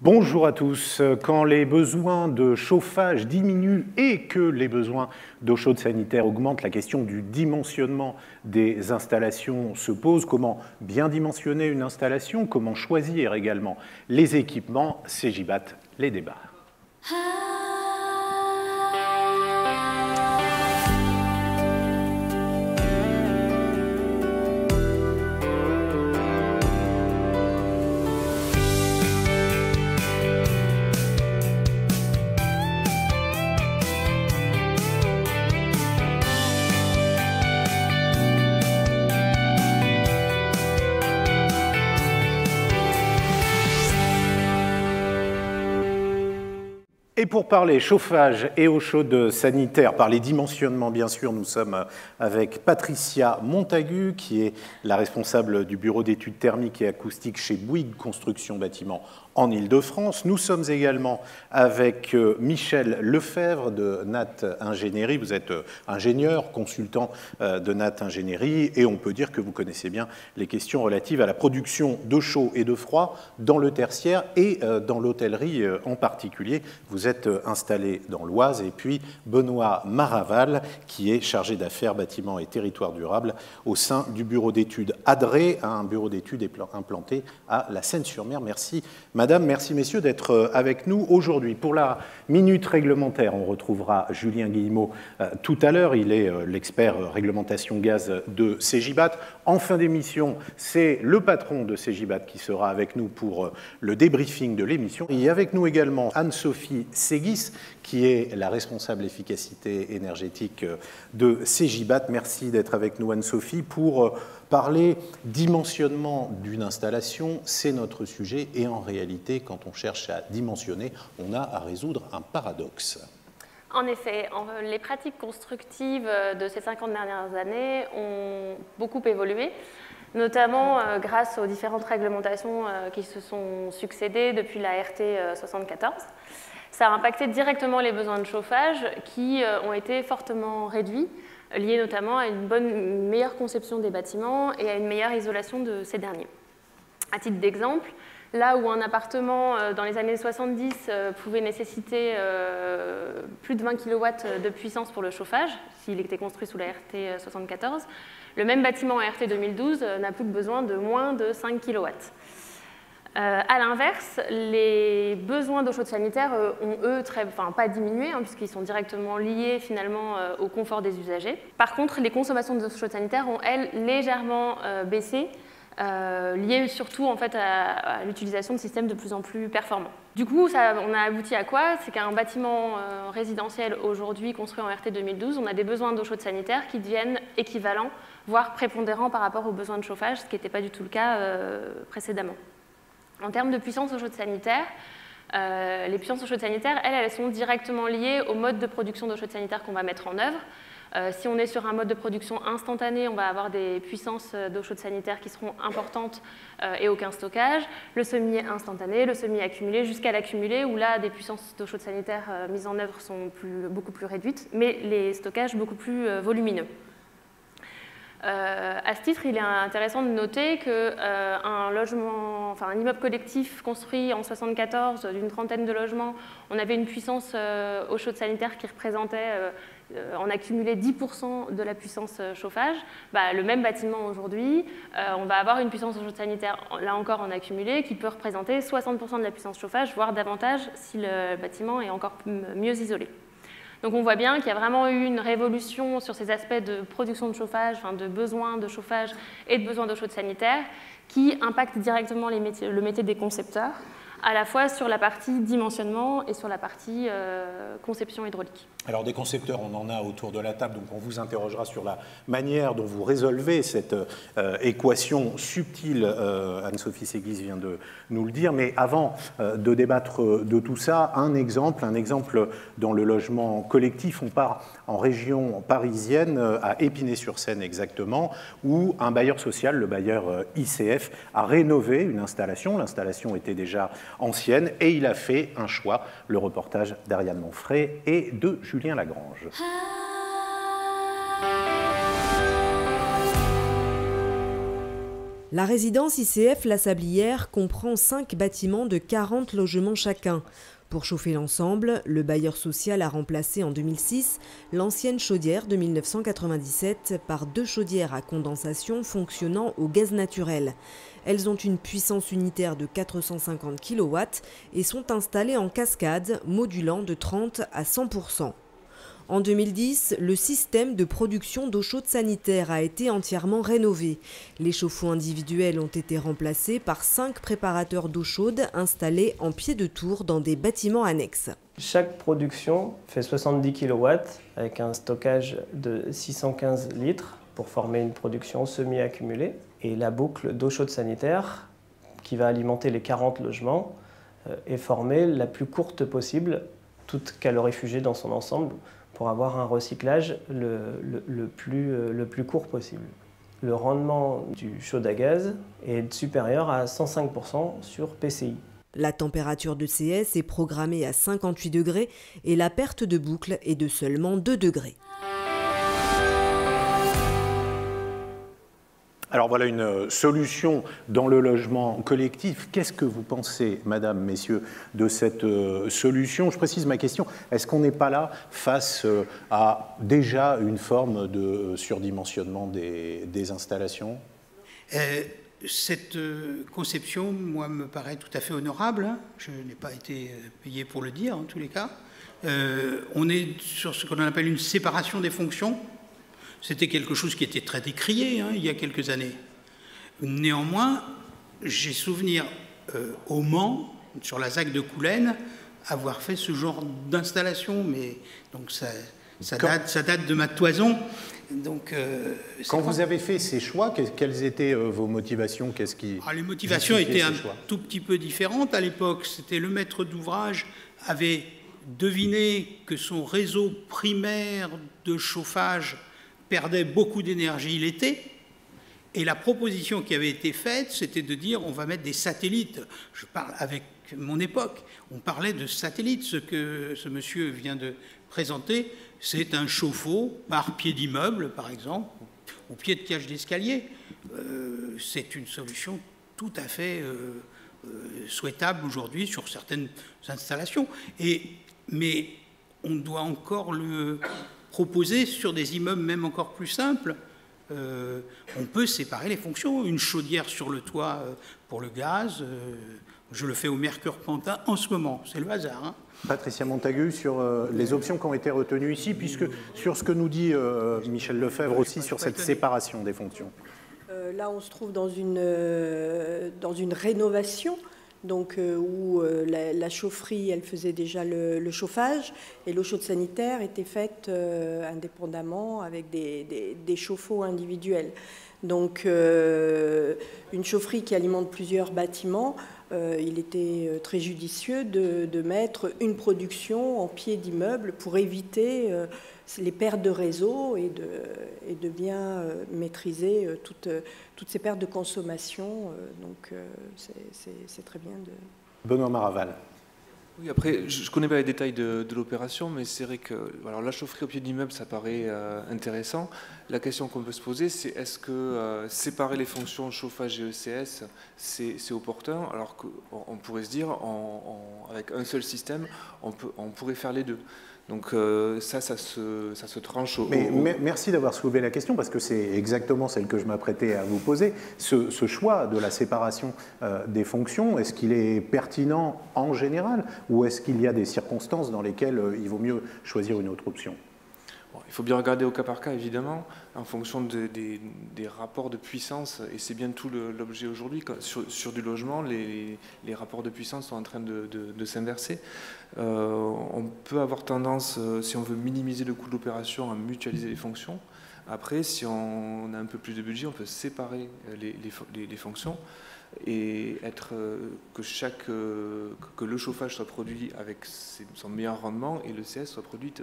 Bonjour à tous. Quand les besoins de chauffage diminuent et que les besoins d'eau chaude sanitaire augmentent, la question du dimensionnement des installations se pose. Comment bien dimensionner une installation? Comment choisir également les équipements? CEGIBAT les débat. Et pour parler chauffage et eau chaude sanitaire, parler dimensionnement bien sûr, nous sommes avec Patricia Montagu, qui est la responsable du bureau d'études thermiques et acoustiques chez Bouygues Construction Bâtiment en Île-de-France. Nous sommes également avec Michel Lefebvre de NAT Ingénierie. Vous êtes ingénieur, consultant de NAT Ingénierie, et on peut dire que vous connaissez bien les questions relatives à la production de chaud et de froid dans le tertiaire et dans l'hôtellerie en particulier. Vous êtes installé dans l'Oise, et puis Benoît Maraval, qui est chargé d'affaires bâtiments et territoires durables au sein du bureau d'études ADRE, un bureau d'études implanté à la Seine-sur-Mer. Merci Madame, merci messieurs d'être avec nous aujourd'hui. Pour la minute réglementaire, on retrouvera Julien Guillemot tout à l'heure. Il est l'expert réglementation gaz de CEGIBAT. En fin d'émission, c'est le patron de CEGIBAT qui sera avec nous pour le débriefing de l'émission. Et avec nous également Anne-Sophie Seguis, qui est la responsable efficacité énergétique de CEGIBAT. Merci d'être avec nous Anne-Sophie pour parler dimensionnement d'une installation. C'est notre sujet et en réalité, quand on cherche à dimensionner, on a à résoudre un paradoxe. En effet, les pratiques constructives de ces 50 dernières années ont beaucoup évolué, notamment grâce aux différentes réglementations qui se sont succédées depuis la RT 74. Ça a impacté directement les besoins de chauffage qui ont été fortement réduits, liés notamment à une meilleure conception des bâtiments et à une meilleure isolation de ces derniers. À titre d'exemple, là où un appartement dans les années 70 pouvait nécessiter plus de 20 kW de puissance pour le chauffage, s'il était construit sous la RT 74, le même bâtiment à RT 2012 n'a plus besoin de moins de 5 kW. À l'inverse, les besoins d'eau chaude sanitaire ont, eux, pas diminué, puisqu'ils sont directement liés finalement au confort des usagers. Par contre, les consommations d'eau chaude sanitaire ont, elles, légèrement baissé, liées surtout en fait, à l'utilisation de systèmes de plus en plus performants. Du coup, on a abouti à quoi? C'est qu'un bâtiment résidentiel aujourd'hui construit en RT 2012, on a des besoins d'eau chaude sanitaire qui deviennent équivalents, voire prépondérants par rapport aux besoins de chauffage, ce qui n'était pas du tout le cas précédemment. En termes de puissance eau chaude sanitaire, les puissances eau chaude sanitaire, elles sont directement liées au mode de production d'eau chaude sanitaire qu'on va mettre en œuvre. Si on est sur un mode de production instantané, on va avoir des puissances d'eau chaude sanitaire qui seront importantes et aucun stockage. Le semi-instantané, le semi-accumulé, jusqu'à l'accumulé, où là, des puissances d'eau chaude sanitaire mises en œuvre sont beaucoup plus réduites, mais les stockages beaucoup plus volumineux. À ce titre, il est intéressant de noter qu'un immeuble collectif construit en 1974 d'une trentaine de logements, on avait une puissance eau chaude sanitaire qui représentait en accumulé 10% de la puissance chauffage. Le même bâtiment aujourd'hui, on va avoir une puissance eau chaude sanitaire, là encore en accumulé, qui peut représenter 60% de la puissance chauffage, voire davantage si le bâtiment est encore mieux isolé. Donc on voit bien qu'il y a vraiment eu une révolution sur ces aspects de production de chauffage, de besoins de chauffage et de besoins d'eau chaude sanitaire qui impactent directement le métier des concepteurs, à la fois sur la partie dimensionnement et sur la partie conception hydraulique. Alors des concepteurs, on en a autour de la table, donc on vous interrogera sur la manière dont vous résolvez cette équation subtile. Anne-Sophie Seguis vient de nous le dire, mais avant de débattre de tout ça, un exemple dans le logement collectif. On part en région parisienne, à Épinay-sur-Seine exactement, où un bailleur social, le bailleur ICF, a rénové une installation. L'installation était déjà ancienne et il a fait un choix. Le reportage d'Ariane Monfray et de Julien Lagrange. La résidence ICF La Sablière comprend 5 bâtiments de 40 logements chacun. Pour chauffer l'ensemble, le bailleur social a remplacé en 2006 l'ancienne chaudière de 1997 par 2 chaudières à condensation fonctionnant au gaz naturel. Elles ont une puissance unitaire de 450 kW et sont installées en cascade, modulant de 30 à 100%. En 2010, le système de production d'eau chaude sanitaire a été entièrement rénové. Les chauffe-eau individuels ont été remplacés par 5 préparateurs d'eau chaude installés en pied de tour dans des bâtiments annexes. Chaque production fait 70 kW avec un stockage de 615 litres pour former une production semi-accumulée. Et la boucle d'eau chaude sanitaire qui va alimenter les 40 logements est formée la plus courte possible, toute calorifugée dans son ensemble, pour avoir un recyclage le plus court possible. Le rendement du chaude à gaz est supérieur à 105% sur PCI. La température de CS est programmée à 58 degrés et la perte de boucle est de seulement 2 degrés. Alors voilà une solution dans le logement collectif. Qu'est-ce que vous pensez, madame, messieurs, de cette solution? Je précise ma question. Est-ce qu'on n'est pas là face à déjà une forme de surdimensionnement des installations? Cette conception, moi, me paraît tout à fait honorable. Je n'ai pas été payé pour le dire, en tous les cas. On est sur ce qu'on appelle une séparation des fonctions. C'était quelque chose qui était très décrié il y a quelques années. Néanmoins, j'ai souvenir au Mans, sur la ZAC de Coulennes, avoir fait ce genre d'installation, mais donc ça date de ma toison. Donc, quand vous avez fait ces choix, quelles étaient vos motivations? Les motivations étaient un tout petit peu différentes. À l'époque, c'était le maître d'ouvrage avait deviné que son réseau primaire de chauffage perdait beaucoup d'énergie l'été, et la proposition qui avait été faite, c'était de dire on va mettre des satellites. Je parle avec mon époque, on parlait de satellites. Ce que ce monsieur vient de présenter, c'est un chauffe-eau par pied d'immeuble, par exemple, ou pied de cage d'escalier. C'est une solution tout à fait souhaitable aujourd'hui sur certaines installations. Mais on doit encore le proposer sur des immeubles même encore plus simples. On peut séparer les fonctions. Une chaudière sur le toit pour le gaz, je le fais au Mercure Pantin en ce moment, c'est le hasard. Patricia Montagu, sur les options qui ont été retenues ici, puisque sur ce que nous dit Michel Lefebvre aussi sur cette séparation des fonctions. Là, on se trouve dans une rénovation. Donc, où la chaufferie, elle faisait déjà le chauffage, et l'eau chaude sanitaire était faite indépendamment avec des chauffe-eau individuels. Donc, une chaufferie qui alimente plusieurs bâtiments, il était très judicieux de mettre une production en pied d'immeuble pour éviter les pertes de réseau et de bien maîtriser toutes ces pertes de consommation. Donc c'est très bien de... Benoît Maraval. Oui, après, je ne connais pas les détails de l'opération, mais c'est vrai que alors, la chaufferie au pied d'immeuble, ça paraît intéressant. La question qu'on peut se poser, c'est est-ce que séparer les fonctions chauffage et ECS, c'est opportun, alors qu'on pourrait se dire, avec un seul système, on pourrait faire les deux. Donc ça se tranche au... Merci d'avoir soulevé la question, parce que c'est exactement celle que je m'apprêtais à vous poser. Ce choix de la séparation des fonctions, est-ce qu'il est pertinent en général, ou est-ce qu'il y a des circonstances dans lesquelles il vaut mieux choisir une autre option? Il faut bien regarder au cas par cas, évidemment, en fonction des rapports de puissance, et c'est bien tout l'objet aujourd'hui. Sur du logement, les rapports de puissance sont en train de s'inverser. On peut avoir tendance, si on veut minimiser le coût de l'opération, à mutualiser les fonctions. Après, si on a un peu plus de budget, on peut séparer les fonctions et que le chauffage soit produit avec son meilleur rendement et le CS soit produit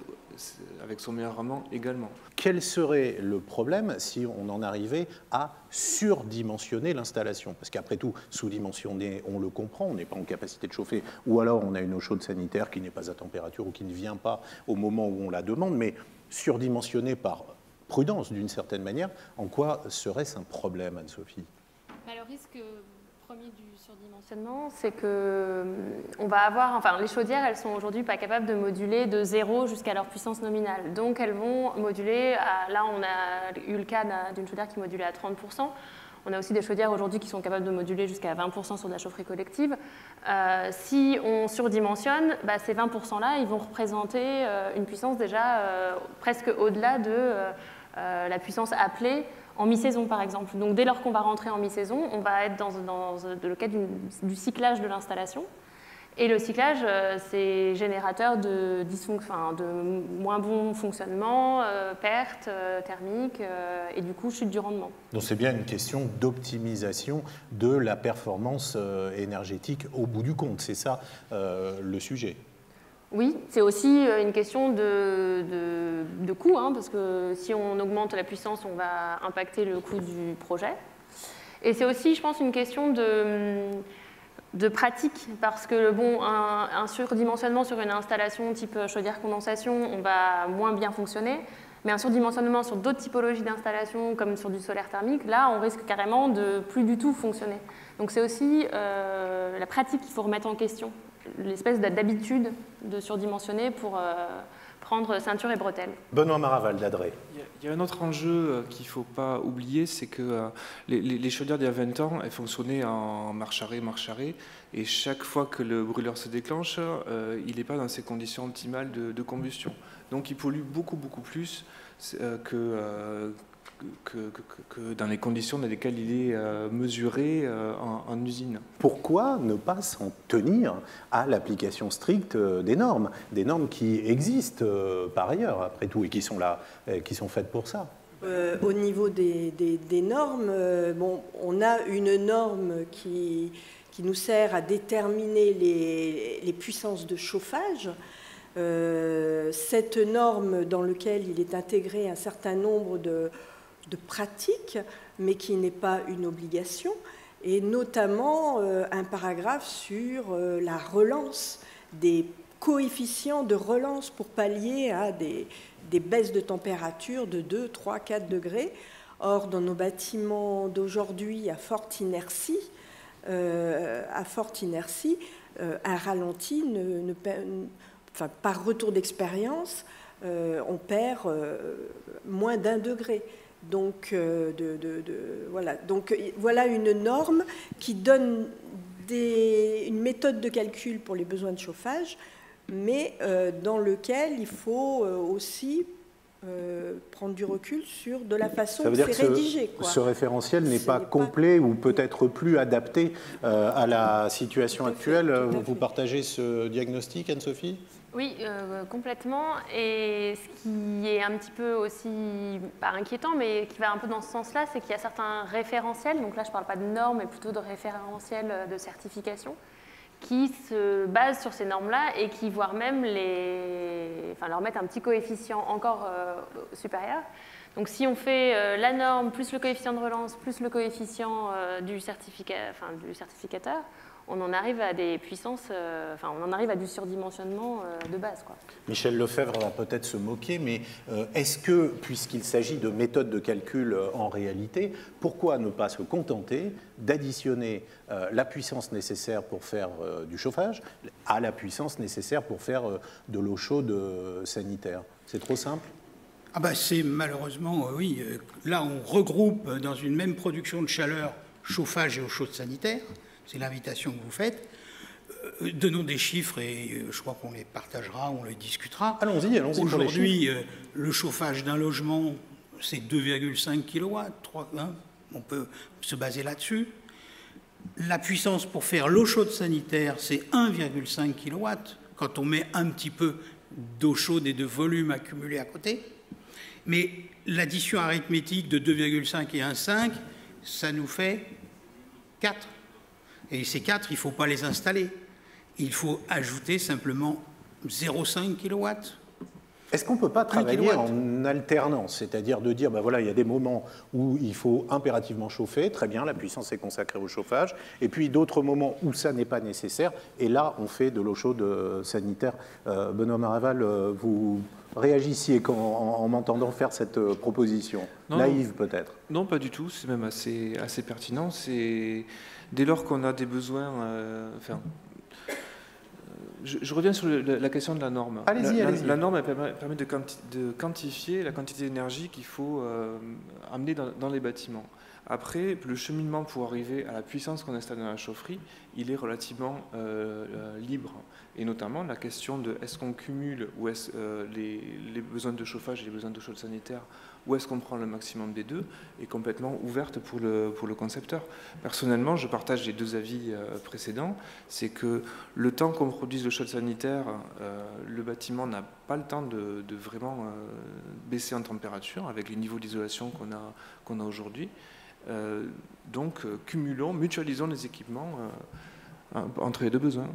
avec son meilleur rendement également. Quel serait le problème si on en arrivait à surdimensionner l'installation? Parce qu'après tout, sous-dimensionner, on le comprend, on n'est pas en capacité de chauffer, ou alors on a une eau chaude sanitaire qui n'est pas à température ou qui ne vient pas au moment où on la demande, mais surdimensionner par prudence d'une certaine manière, en quoi serait-ce un problème, Anne-Sophie? surdimensionnement, c'est que on va avoir, enfin, les chaudières, elles sont aujourd'hui pas capables de moduler de 0 jusqu'à leur puissance nominale. Donc elles vont moduler, là on a eu le cas d'une chaudière qui modulait à 30%. On a aussi des chaudières aujourd'hui qui sont capables de moduler jusqu'à 20% sur de la chaufferie collective. Si on surdimensionne, ces 20%-là, ils vont représenter une puissance déjà presque au-delà de la puissance appelée en mi-saison, par exemple. Donc dès lors qu'on va rentrer en mi-saison, on va être dans le cas du cyclage de l'installation. Et le cyclage, c'est générateur de moins bon fonctionnement, pertes thermiques et du coup chute du rendement. Donc c'est bien une question d'optimisation de la performance énergétique au bout du compte, c'est ça le sujet. Oui, c'est aussi une question de coût, hein, parce que si on augmente la puissance, on va impacter le coût du projet. Et c'est aussi, je pense, une question de pratique, parce que un surdimensionnement sur une installation type chaudière condensation, on va moins bien fonctionner, mais un surdimensionnement sur d'autres typologies d'installations, comme sur du solaire thermique, là, on risque carrément de plus du tout fonctionner. Donc c'est aussi la pratique qu'il faut remettre en question, l'espèce d'habitude de surdimensionner pour prendre ceinture et bretelles. Benoît Maraval d'Adré. Il y a un autre enjeu qu'il ne faut pas oublier, c'est que les chaudières d'il y a 20 ans, elles fonctionnaient en marche-arrêt, et chaque fois que le brûleur se déclenche, il n'est pas dans ses conditions optimales de combustion. Donc il pollue beaucoup plus que dans les conditions dans lesquelles il est mesuré en usine. Pourquoi ne pas s'en tenir à l'application stricte des normes qui existent par ailleurs, après tout, et qui sont là, qui sont faites pour ça? Au niveau des normes, on a une norme qui nous sert à déterminer les puissances de chauffage. Cette norme dans laquelle il est intégré un certain nombre de pratiques, mais qui n'est pas une obligation, et notamment un paragraphe sur la relance, des coefficients de relance pour pallier à des baisses de température de 2, 3, 4 degrés. Or, dans nos bâtiments d'aujourd'hui à forte inertie, un ralenti, par retour d'expérience, on perd moins d'1 degré. Donc, voilà une norme qui donne une méthode de calcul pour les besoins de chauffage, mais dans lequel il faut aussi prendre du recul sur de la façon dont c'est rédigé. Ce référentiel n'est pas complet ou peut-être plus adapté à la situation actuelle. Vous partagez ce diagnostic, Anne-Sophie ? Oui, complètement. Et ce qui est un petit peu aussi, pas inquiétant, mais qui va un peu dans ce sens-là, c'est qu'il y a certains référentiels, donc là je ne parle pas de normes, mais plutôt de référentiels de certification, qui se basent sur ces normes-là et qui, voire même, leur mettent un petit coefficient encore supérieur. Donc si on fait la norme plus le coefficient de relance plus le coefficient du certificateur, on en arrive à des puissances, on en arrive à du surdimensionnement de base, quoi. Michel Lefebvre va peut-être se moquer, mais est-ce que, puisqu'il s'agit de méthodes de calcul en réalité, pourquoi ne pas se contenter d'additionner la puissance nécessaire pour faire du chauffage à la puissance nécessaire pour faire de l'eau chaude sanitaire? C'est trop simple? C'est malheureusement, oui. Là, on regroupe dans une même production de chaleur chauffage et eau chaude sanitaire. C'est l'invitation que vous faites. Donnons des chiffres et je crois qu'on les partagera, on les discutera. Allons-y. Aujourd'hui, le chauffage d'un logement, c'est 2,5 kW. On peut se baser là-dessus. La puissance pour faire l'eau chaude sanitaire, c'est 1,5 kW. Quand on met un petit peu d'eau chaude et de volume accumulé à côté. Mais l'addition arithmétique de 2,5 et 1,5, ça nous fait 4. Et ces 4, il ne faut pas les installer. Il faut ajouter simplement 0,5 kW. Est-ce qu'on ne peut pas travailler en alternance? C'est-à-dire de dire, voilà, il y a des moments où il faut impérativement chauffer, très bien, la puissance est consacrée au chauffage, et puis d'autres moments où ça n'est pas nécessaire, et là, on fait de l'eau chaude sanitaire. Benoît Maraval, vous réagissiez en m'entendant faire cette proposition? Naïve peut-être? Non, pas du tout, c'est même assez pertinent. Dès lors qu'on a des besoins... Je reviens sur la question de la norme. Allez-y. La norme elle permet de quantifier la quantité d'énergie qu'il faut amener dans les bâtiments. Après, le cheminement pour arriver à la puissance qu'on installe dans la chaufferie, il est relativement libre. Et notamment la question de est-ce qu'on cumule ou est-ce les besoins de chauffage et les besoins de chaude sanitaire, ou est-ce qu'on prend le maximum des deux, est complètement ouverte pour le concepteur. Personnellement, je partage les deux avis précédents. C'est que le temps qu'on produise le chaude sanitaire, le bâtiment n'a pas le temps de vraiment baisser en température avec les niveaux d'isolation qu'on a aujourd'hui. Donc, cumulons, mutualisons les équipements entre les deux besoins.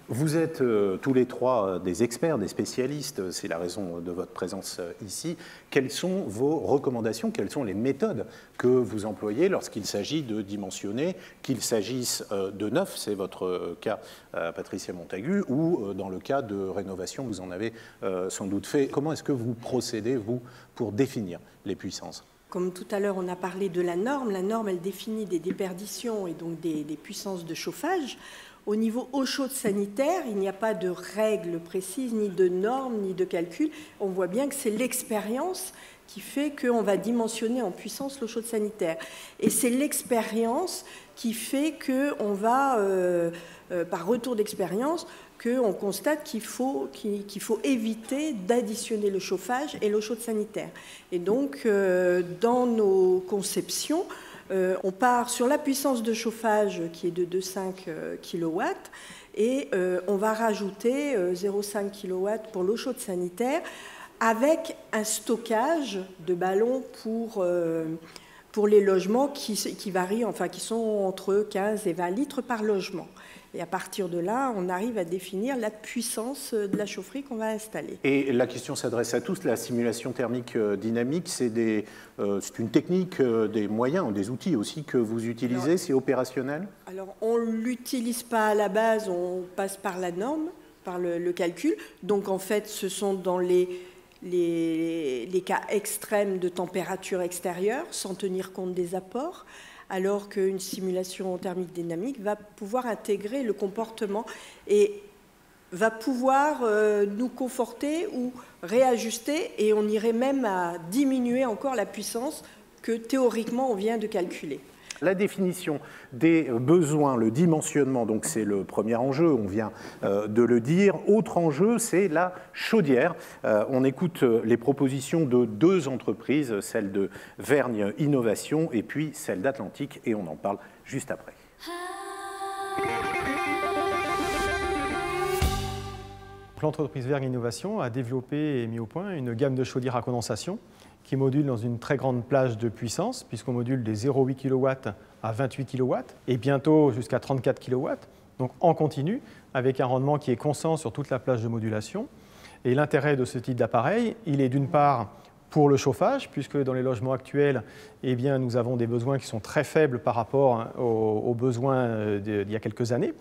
Vous êtes tous les trois des experts, des spécialistes, c'est la raison de votre présence ici. Quelles sont vos recommandations, quelles sont les méthodes que vous employez lorsqu'il s'agit de dimensionner, qu'il s'agisse de neuf, c'est votre cas Patricia Montagu, ou dans le cas de rénovation, vous en avez sans doute fait. Comment est-ce que vous procédez, vous, pour définir les puissances ? Comme tout à l'heure, on a parlé de la norme. La norme, elle définit des déperditions et donc des puissances de chauffage. Au niveau eau chaude sanitaire, il n'y a pas de règles précises, ni de normes, ni de calcul. On voit bien que c'est l'expérience qui fait qu'on va dimensionner en puissance l'eau chaude sanitaire. Et c'est l'expérience qui fait qu'on va, par retour d'expérience, qu'on constate qu'il faut éviter d'additionner le chauffage et l'eau chaude sanitaire. Et donc, dans nos conceptions, on part sur la puissance de chauffage qui est de 2,5 kW et on va rajouter 0,5 kW pour l'eau chaude sanitaire avec un stockage de ballons pour les logements qui varient, enfin qui sont entre 15 et 20 litres par logement. Et à partir de là, on arrive à définir la puissance de la chaufferie qu'on va installer. Et la question s'adresse à tous. La simulation thermique dynamique, c'est une technique, des moyens, des outils aussi que vous utilisez. C'est opérationnel? Alors, on ne l'utilise pas à la base, on passe par la norme, par le calcul. Donc, en fait, ce sont dans les cas extrêmes de température extérieure, sans tenir compte des apports, alors qu'une simulation thermique dynamique va pouvoir intégrer le comportement et va pouvoir nous conforter ou réajuster, et on irait même à diminuer encore la puissance que théoriquement on vient de calculer. La définition des besoins, le dimensionnement, donc c'est le premier enjeu, on vient de le dire. Autre enjeu, c'est la chaudière. On écoute les propositions de deux entreprises, celle de Vergne Innovation et puis celle d'Atlantique, et on en parle juste après. L'entreprise Vergne Innovation a développé et mis au point une gamme de chaudières à condensation qui module dans une très grande plage de puissance, puisqu'on module des 0,8 kW à 28 kW et bientôt jusqu'à 34 kW, donc en continu, avec un rendement qui est constant sur toute la plage de modulation. Et l'intérêt de ce type d'appareil, il est d'une part pour le chauffage, puisque dans les logements actuels, eh bien, nous avons des besoins qui sont très faibles par rapport aux besoins d'il y a quelques années.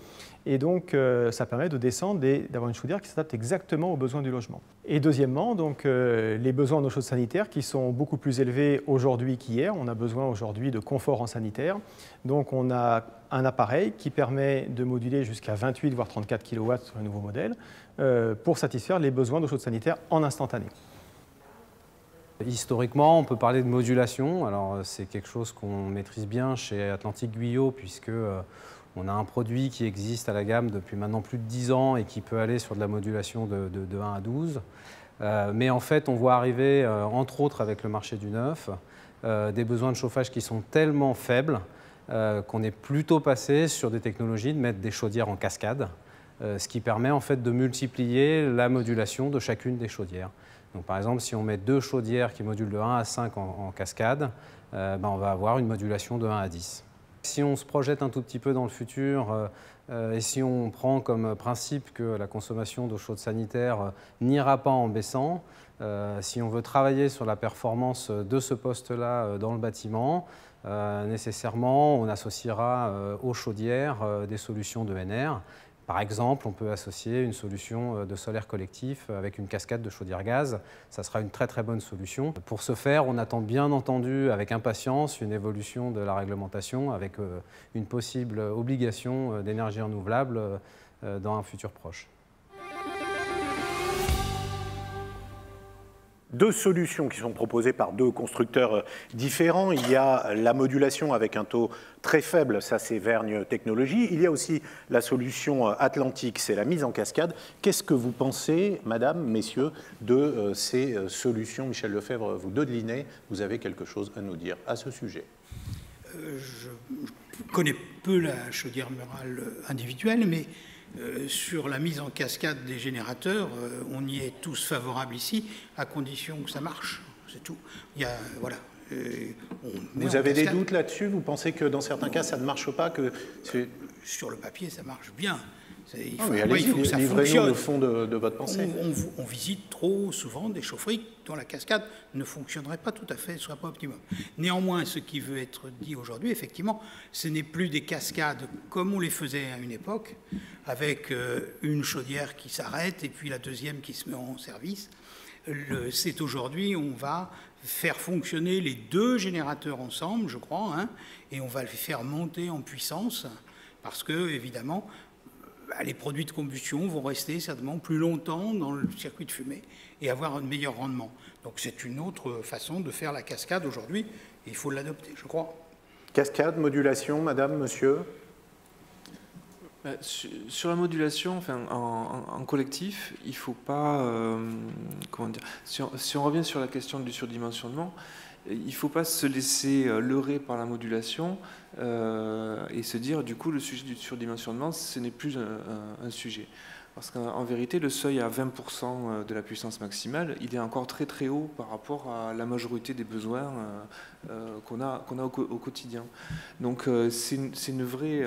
Et donc, ça permet de descendre et d'avoir une chaudière qui s'adapte exactement aux besoins du logement. Et deuxièmement, donc, les besoins en eau chaude sanitaire qui sont beaucoup plus élevés aujourd'hui qu'hier. On a besoin aujourd'hui de confort en sanitaire. Donc, on a un appareil qui permet de moduler jusqu'à 28 voire 34 kW sur un nouveau modèle pour satisfaire les besoins d'eau chaude sanitaire en instantané. Historiquement, on peut parler de modulation. Alors, c'est quelque chose qu'on maîtrise bien chez Atlantique Guyot, puisque on a un produit qui existe à la gamme depuis maintenant plus de 10 ans et qui peut aller sur de la modulation de 1 à 12. Mais en fait, on voit arriver, entre autres avec le marché du neuf, des besoins de chauffage qui sont tellement faibles qu'on est plutôt passé sur des technologies de mettre des chaudières en cascade, ce qui permet en fait de multiplier la modulation de chacune des chaudières. Donc, par exemple, si on met deux chaudières qui modulent de 1 à 5 en cascade, on va avoir une modulation de 1 à 10. Si on se projette un tout petit peu dans le futur et si on prend comme principe que la consommation d'eau chaude sanitaire n'ira pas en baissant, si on veut travailler sur la performance de ce poste-là dans le bâtiment, nécessairement on associera aux chaudières des solutions d'ENR. Par exemple, on peut associer une solution de solaire collectif avec une cascade de chaudière gaz. Ça sera une très très bonne solution. Pour ce faire, on attend bien entendu avec impatience une évolution de la réglementation avec une possible obligation d'énergie renouvelable dans un futur proche. Deux solutions qui sont proposées par deux constructeurs différents. Il y a la modulation avec un taux très faible, ça c'est Vergne Technologies. Il y a aussi la solution atlantique, c'est la mise en cascade. Qu'est-ce que vous pensez, madame, messieurs, de ces solutions? Michel Lefebvre, vous dodelinez, vous avez quelque chose à nous dire à ce sujet. Je connais peu la chaudière murale individuelle, mais sur la mise en cascade des générateurs, on y est tous favorables ici, à condition que ça marche, c'est tout. Il y a, voilà, vous avez des doutes là-dessus? Vous pensez que dans certains cas, ça ne marche pas que sur le papier, ça marche bien. Il faut que ça fonctionne. Le fond de votre pensée. On visite trop souvent des chaufferies dont la cascade ne fonctionnerait pas tout à fait, ne soit pas optimum. Néanmoins, ce qui veut être dit aujourd'hui, effectivement, ce n'est plus des cascades comme on les faisait à une époque, avec une chaudière qui s'arrête et puis la deuxième qui se met en service. C'est aujourd'hui, on va faire fonctionner les deux générateurs ensemble, je crois, hein, et on va les faire monter en puissance, parce que, évidemment, les produits de combustion vont rester certainement plus longtemps dans le circuit de fumée et avoir un meilleur rendement. Donc c'est une autre façon de faire la cascade aujourd'hui, et il faut l'adopter, je crois. Cascade, modulation, madame, monsieur? Sur la modulation, enfin, en collectif, il ne faut pas... comment dire, si on revient sur la question du surdimensionnement, il ne faut pas se laisser leurrer par la modulation et se dire, du coup, le sujet du surdimensionnement, ce n'est plus un sujet. Parce qu'en vérité, le seuil à 20% de la puissance maximale, il est encore très très haut par rapport à la majorité des besoins qu'on a au quotidien. Donc c'est une vraie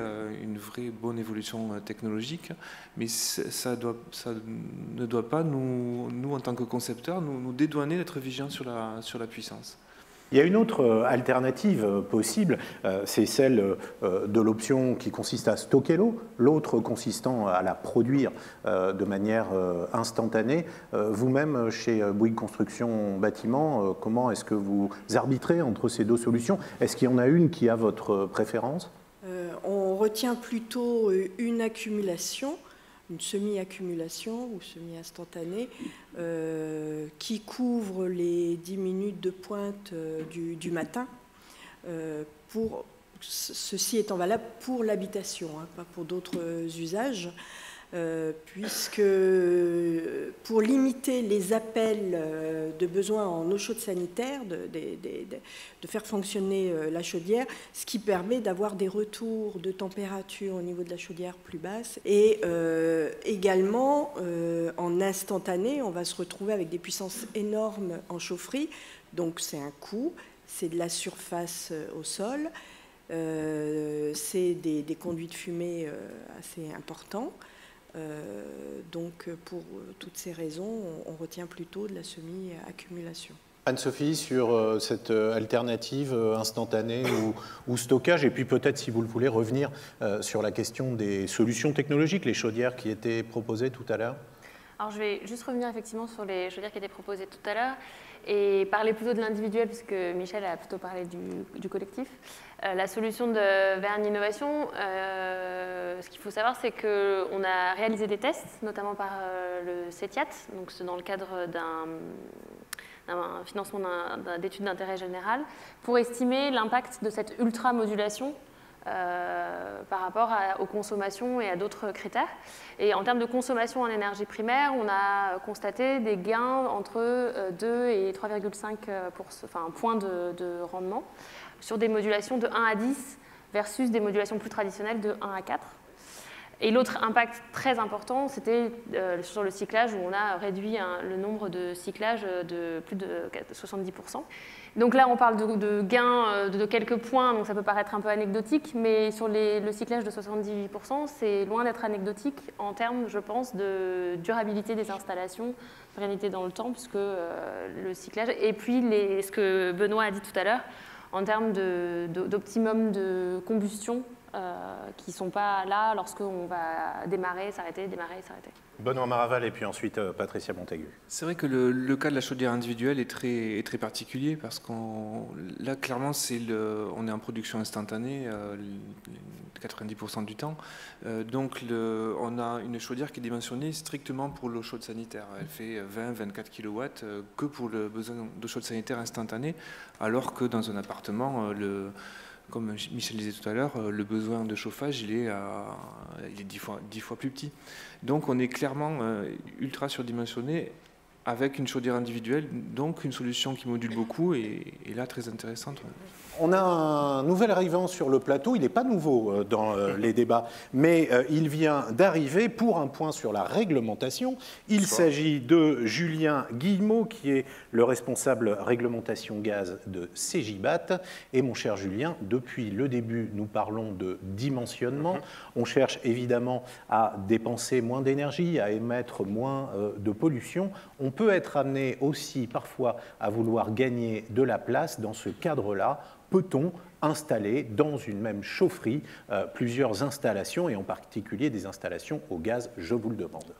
bonne évolution technologique, mais ça ne doit pas, nous en tant que concepteurs, nous dédouaner d'être vigilants sur la puissance. Il y a une autre alternative possible, c'est celle de l'option qui consiste à stocker l'eau, l'autre consistant à la produire de manière instantanée. Vous-même, chez Bouygues Construction Bâtiment, comment est-ce que vous arbitrez entre ces deux solutions? Est-ce qu'il y en a une qui a votre préférence? On retient plutôt une accumulation, une semi-accumulation ou semi-instantanée qui couvre les 10 minutes de pointe du matin. Ceci étant valable pour l'habitation, hein, pas pour d'autres usages, puisque pour limiter les appels de besoins en eau chaude sanitaire, de faire fonctionner la chaudière, ce qui permet d'avoir des retours de température au niveau de la chaudière plus basse. Et également, en instantané, on va se retrouver avec des puissances énormes en chaufferie. Donc c'est un coût, c'est de la surface au sol, c'est des conduits de fumée assez importants. Donc pour toutes ces raisons, on retient plutôt de la semi-accumulation. Anne-Sophie, sur cette alternative instantanée ou stockage, et puis peut-être, si vous le voulez, revenir sur la question des solutions technologiques, les chaudières qui étaient proposées tout à l'heure. Alors je vais juste revenir effectivement sur les chaudières qui étaient proposées tout à l'heure et parler plutôt de l'individuel, puisque Michel a plutôt parlé du collectif. La solution de Vergne Innovation, ce qu'il faut savoir, c'est qu'on a réalisé des tests, notamment par le CETIAT, donc c'est dans le cadre d'un financement d'études d'intérêt général, pour estimer l'impact de cette ultra-modulation par rapport aux consommations et à d'autres critères. Et en termes de consommation en énergie primaire, on a constaté des gains entre 2 et 3,5 points de rendement sur des modulations de 1 à 10 versus des modulations plus traditionnelles de 1 à 4. Et l'autre impact très important, c'était sur le cyclage, où on a réduit le nombre de cyclages de plus de 70%. Donc là, on parle de gains de quelques points, donc ça peut paraître un peu anecdotique, mais sur le cyclage de 78%, c'est loin d'être anecdotique en termes, je pense, de durabilité des installations, pérennité dans le temps, puisque le cyclage, et puis ce que Benoît a dit tout à l'heure, en termes d'optimum de combustion qui ne sont pas là lorsqu'on va démarrer, s'arrêter, démarrer, s'arrêter. Benoît Maraval et puis ensuite Patricia Montagu. C'est vrai que le cas de la chaudière individuelle est très particulier parce qu'on là clairement on est en production instantanée 90% du temps. Donc on a une chaudière qui est dimensionnée strictement pour l'eau chaude sanitaire. Elle fait 20-24 kW que pour le besoin d'eau chaude sanitaire instantanée, alors que dans un appartement, comme Michel disait tout à l'heure, le besoin de chauffage, il est 10 fois plus petit. Donc on est clairement ultra surdimensionné avec une chaudière individuelle, donc une solution qui module beaucoup et là très intéressante. On a un nouvel arrivant sur le plateau, il n'est pas nouveau dans les débats, mais il vient d'arriver pour un point sur la réglementation. Il s'agit de Julien Guillemot, qui est le responsable réglementation gaz de Cegibat. Et mon cher Julien, depuis le début, nous parlons de dimensionnement. On cherche évidemment à dépenser moins d'énergie, à émettre moins de pollution. On peut être amené aussi parfois à vouloir gagner de la place. Dans ce cadre-là, peut-on installer dans une même chaufferie plusieurs installations, et en particulier des installations au gaz? Je vous le demande.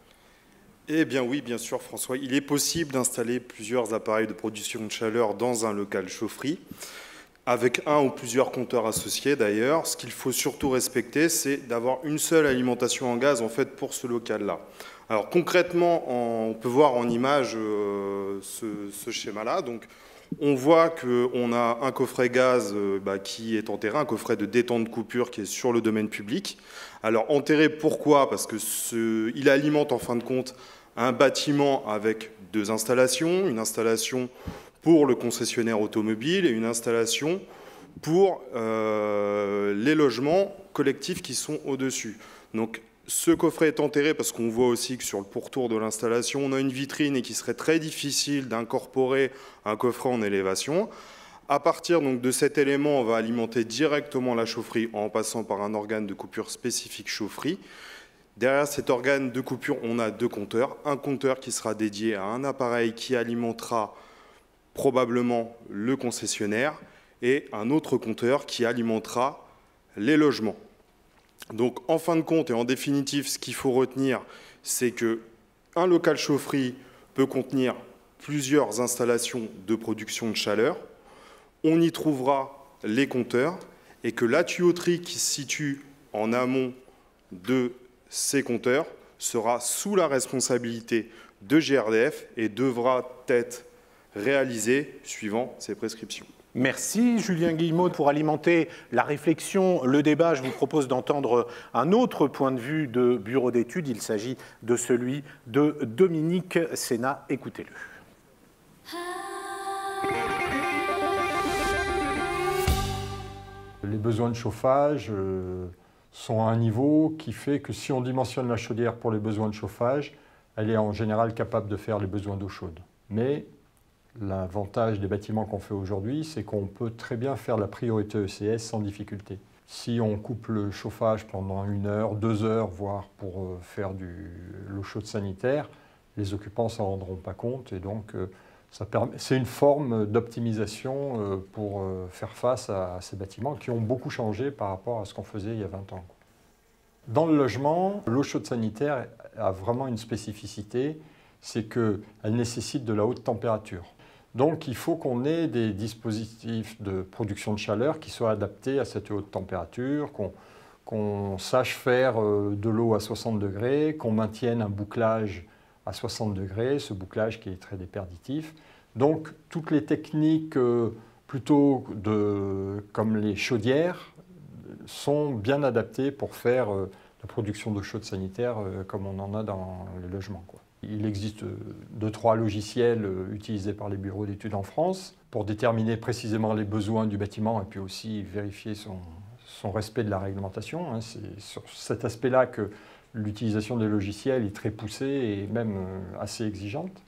Eh bien oui, bien sûr François, il est possible d'installer plusieurs appareils de production de chaleur dans un local chaufferie, avec un ou plusieurs compteurs associés d'ailleurs. Ce qu'il faut surtout respecter, c'est d'avoir une seule alimentation en gaz en fait pour ce local-là. Alors concrètement, on peut voir en image ce schéma-là. Donc, on voit qu'on a un coffret gaz qui est enterré, un coffret de détente de coupure qui est sur le domaine public. Alors enterré, pourquoi? Parce qu'il alimente en fin de compte un bâtiment avec deux installations, une installation pour le concessionnaire automobile et une installation pour les logements collectifs qui sont au-dessus. Donc ce coffret est enterré parce qu'on voit aussi que sur le pourtour de l'installation, on a une vitrine et qu'il serait très difficile d'incorporer un coffret en élévation. À partir donc, de cet élément, on va alimenter directement la chaufferie en passant par un organe de coupure spécifique chaufferie. Derrière cet organe de coupure, on a deux compteurs. Un compteur qui sera dédié à un appareil qui alimentera probablement le concessionnaire et un autre compteur qui alimentera les logements. Donc en fin de compte et en définitive, ce qu'il faut retenir, c'est qu'un local chaufferie peut contenir plusieurs installations de production de chaleur. On y trouvera les compteurs et que la tuyauterie qui se situe en amont de ces compteurs sera sous la responsabilité de GRDF et devra être réalisée suivant ses prescriptions. Merci Julien Guillemot. Pour alimenter la réflexion, le débat, je vous propose d'entendre un autre point de vue de bureau d'études. Il s'agit de celui de Dominique Sénat. Écoutez-le. Les besoins de chauffage sont à un niveau qui fait que si on dimensionne la chaudière pour les besoins de chauffage, elle est en général capable de faire les besoins d'eau chaude. Mais l'avantage des bâtiments qu'on fait aujourd'hui, c'est qu'on peut très bien faire la priorité ECS sans difficulté. Si on coupe le chauffage pendant 1 heure, 2 heures, voire pour faire de l'eau chaude sanitaire, les occupants ne s'en rendront pas compte. Et donc, c'est une forme d'optimisation pour faire face à ces bâtiments qui ont beaucoup changé par rapport à ce qu'on faisait il y a 20 ans. Dans le logement, l'eau chaude sanitaire a vraiment une spécificité, c'est qu'elle nécessite de la haute température. Donc il faut qu'on ait des dispositifs de production de chaleur qui soient adaptés à cette haute température, qu'on sache faire de l'eau à 60 degrés, qu'on maintienne un bouclage à 60 degrés, ce bouclage qui est très déperditif. Donc toutes les techniques plutôt comme les chaudières sont bien adaptées pour faire la production d'eau chaude sanitaire comme on en a dans les logements, quoi. Il existe 2-3 logiciels utilisés par les bureaux d'études en France pour déterminer précisément les besoins du bâtiment et puis aussi vérifier son respect de la réglementation. C'est sur cet aspect-là que l'utilisation des logiciels est très poussée et même assez exigeante.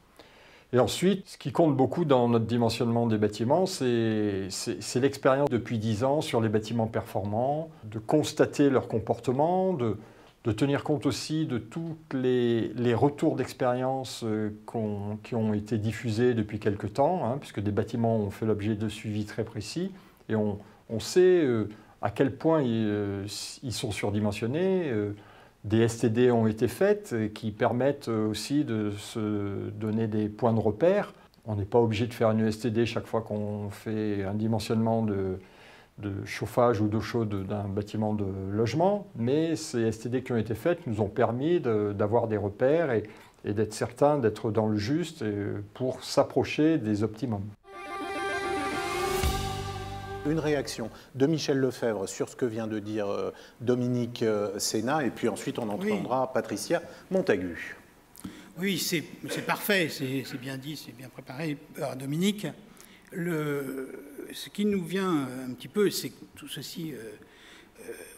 Et ensuite, ce qui compte beaucoup dans notre dimensionnement des bâtiments, c'est l'expérience depuis 10 ans sur les bâtiments performants, de constater leur comportement, de tenir compte aussi de tous les retours d'expérience qui ont été diffusés depuis quelque temps, puisque des bâtiments ont fait l'objet de suivis très précis, et on sait à quel point ils sont surdimensionnés. Des STD ont été faites qui permettent aussi de se donner des points de repère. On n'est pas obligé de faire une STD chaque fois qu'on fait un dimensionnement de chauffage ou d'eau chaude d'un bâtiment de logement, mais ces STD qui ont été faites nous ont permis d'avoir des repères et d'être certains d'être dans le juste pour s'approcher des optimums. Une réaction de Michel Lefebvre sur ce que vient de dire Dominique Sénat, et puis ensuite on entendra Patricia Montagu. Oui, c'est parfait, c'est bien dit, c'est bien préparé par Dominique. Ce qui nous vient un petit peu, c'est que tout ceci,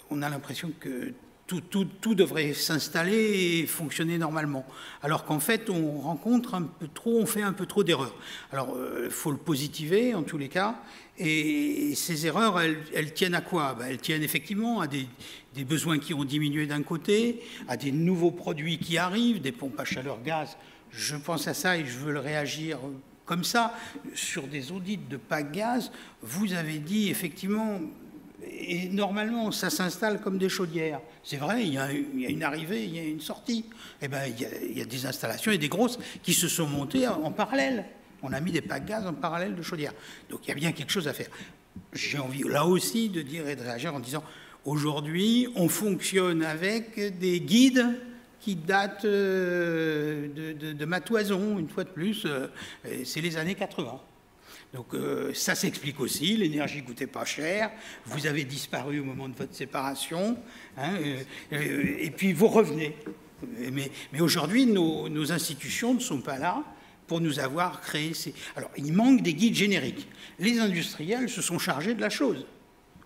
on a l'impression que tout devrait s'installer et fonctionner normalement. Alors qu'en fait, on fait un peu trop d'erreurs. Alors, il faut le positiver en tous les cas. Et ces erreurs, elles tiennent à quoi? Elles tiennent effectivement à des besoins qui ont diminué d'un côté, à des nouveaux produits qui arrivent, des pompes à chaleur gaz. Je pense à ça et je veux le réagir comme ça. Sur des audits de PAC gaz, vous avez dit effectivement... Et normalement, ça s'installe comme des chaudières. C'est vrai, il y a une arrivée, il y a une sortie. Eh bien, il y a des installations et des grosses qui se sont montées en parallèle. On a mis des packs gaz en parallèle de chaudières. Donc, il y a bien quelque chose à faire. J'ai envie, là aussi, de dire et de réagir en disant, aujourd'hui, on fonctionne avec des guides qui datent de ma toison, une fois de plus. C'est les années 80. Donc ça s'explique aussi, l'énergie coûtait pas cher, vous avez disparu au moment de votre séparation, hein, et puis vous revenez. Mais aujourd'hui, nos institutions ne sont pas là pour nous avoir créé ces... Alors, il manque des guides génériques. Les industriels se sont chargés de la chose.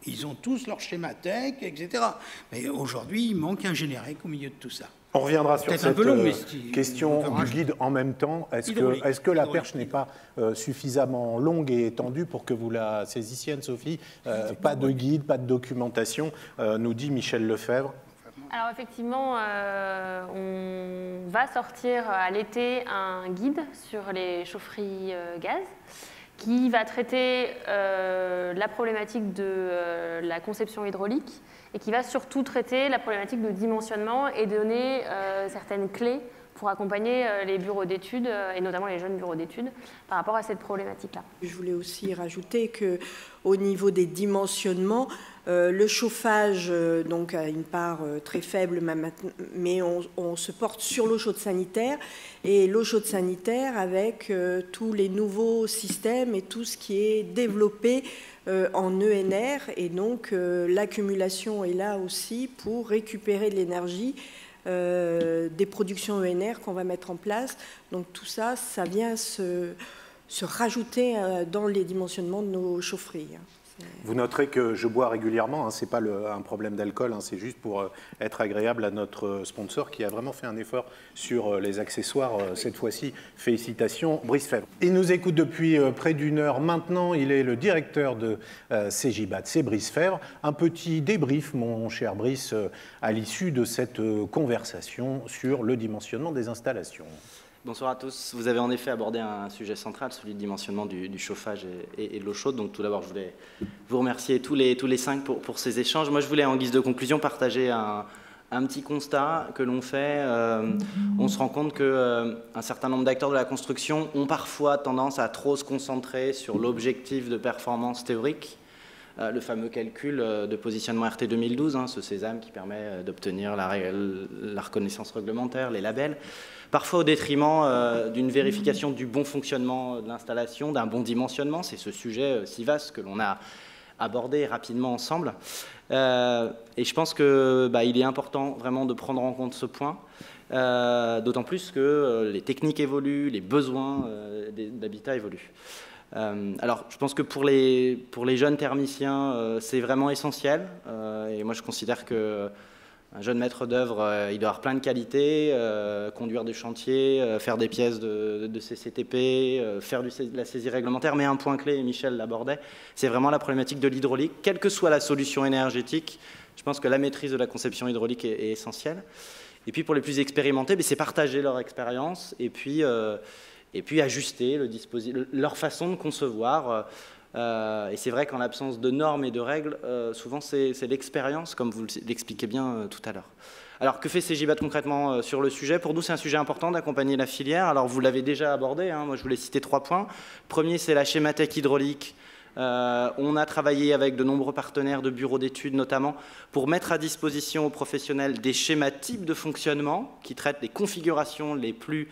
Ils ont tous leur schéma tech, etc. Mais aujourd'hui, il manque un générique au milieu de tout ça. On reviendra sur cette question du guide en même temps. Est-ce que la perche n'est pas suffisamment longue et étendue pour que vous la saissiez, Anne-Sophie? Pas de guide, pas de documentation, nous dit Michel Lefebvre. Alors effectivement, on va sortir à l'été un guide sur les chaufferies gaz qui va traiter la problématique de la conception hydraulique et qui va surtout traiter la problématique de dimensionnement et donner certaines clés pour accompagner les bureaux d'études, et notamment les jeunes bureaux d'études, par rapport à cette problématique-là. Je voulais aussi rajouter qu'au niveau des dimensionnements, le chauffage donc, a une part très faible, mais on se porte sur l'eau chaude sanitaire, et l'eau chaude sanitaire avec tous les nouveaux systèmes et tout ce qui est développé en ENR, et donc l'accumulation est là aussi pour récupérer de l'énergie des productions ENR qu'on va mettre en place. Donc tout ça, ça vient se rajouter dans les dimensionnements de nos chaufferies. Vous noterez que je bois régulièrement, hein, ce n'est pas un problème d'alcool, hein, c'est juste pour être agréable à notre sponsor qui a vraiment fait un effort sur les accessoires cette fois-ci. Félicitations, Brice Febvre. Il nous écoute depuis près d'une heure maintenant, il est le directeur de CEGIBAT, c'est Brice Febvre. Un petit débrief, mon cher Brice, à l'issue de cette conversation sur le dimensionnement des installations. Bonsoir à tous. Vous avez en effet abordé un sujet central, celui du dimensionnement du chauffage et de l'eau chaude. Donc tout d'abord, je voulais vous remercier tous les cinq pour ces échanges. Moi, je voulais, en guise de conclusion, partager un petit constat que l'on fait. On se rend compte qu'un certain nombre d'acteurs de la construction ont parfois tendance à trop se concentrer sur l'objectif de performance théorique, le fameux calcul de positionnement RT 2012, hein, ce sésame qui permet d'obtenir la reconnaissance réglementaire, les labels, parfois au détriment d'une vérification du bon fonctionnement de l'installation, d'un bon dimensionnement. C'est ce sujet si vaste que l'on a abordé rapidement ensemble. Et je pense qu'il est important vraiment de prendre en compte ce point, d'autant plus que les techniques évoluent, les besoins d'habitat évoluent. Alors, je pense que pour les jeunes thermiciens, c'est vraiment essentiel. Et moi, je considère qu'un jeune maître d'œuvre, il doit avoir plein de qualités, conduire des chantiers, faire des pièces de CCTP, faire de la saisie réglementaire. Mais un point clé, et Michel l'abordait, c'est vraiment la problématique de l'hydraulique. Quelle que soit la solution énergétique, je pense que la maîtrise de la conception hydraulique est essentielle. Et puis, pour les plus expérimentés, c'est partager leur expérience et puis ajuster leur façon de concevoir Et c'est vrai qu'en l'absence de normes et de règles, souvent c'est l'expérience, comme vous l'expliquez bien tout à l'heure. Alors, que fait Cegibat concrètement sur le sujet? Pour nous, c'est un sujet important d'accompagner la filière. Alors, vous l'avez déjà abordé, hein. Moi je voulais citer 3 points. Premier, c'est la schémathèque hydraulique. On a travaillé avec de nombreux partenaires de bureaux d'études notamment pour mettre à disposition aux professionnels des schémas types de fonctionnement qui traitent les configurations les plus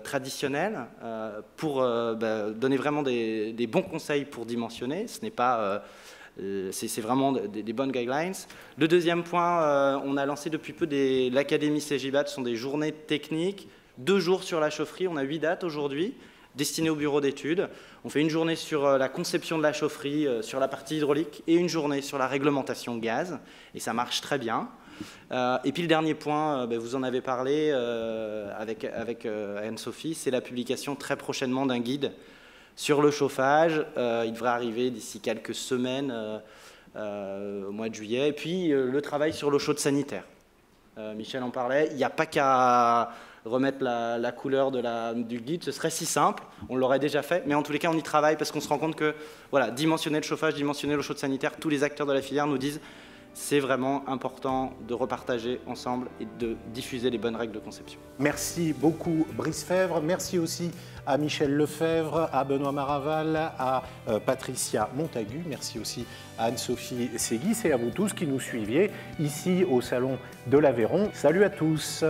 traditionnelles pour donner vraiment des bons conseils pour dimensionner. Ce n'est pas... c'est vraiment des bonnes guidelines. Le deuxième point, on a lancé depuis peu l'Académie Cegibat, ce sont des journées techniques, 2 jours sur la chaufferie, on a 8 dates aujourd'hui, destinées au bureau d'études. On fait une journée sur la conception de la chaufferie, sur la partie hydraulique, et une journée sur la réglementation gaz, et ça marche très bien. Et puis le dernier point, vous en avez parlé avec Anne-Sophie, c'est la publication très prochainement d'un guide sur le chauffage. Il devrait arriver d'ici quelques semaines, au mois de juillet. Et puis le travail sur l'eau chaude sanitaire. Michel en parlait, il n'y a pas qu'à remettre la couleur du guide, ce serait si simple, on l'aurait déjà fait, mais en tous les cas on y travaille parce qu'on se rend compte que voilà, dimensionner le chauffage, dimensionner l'eau chaude sanitaire, tous les acteurs de la filière nous disent c'est vraiment important de repartager ensemble et de diffuser les bonnes règles de conception. Merci beaucoup Brice Fèvre, merci aussi à Michel Lefebvre, à Benoît Maraval, à Patricia Montagu, merci aussi à Anne-Sophie Séguis et à vous tous qui nous suiviez ici au Salon de l'Aveyron. Salut à tous.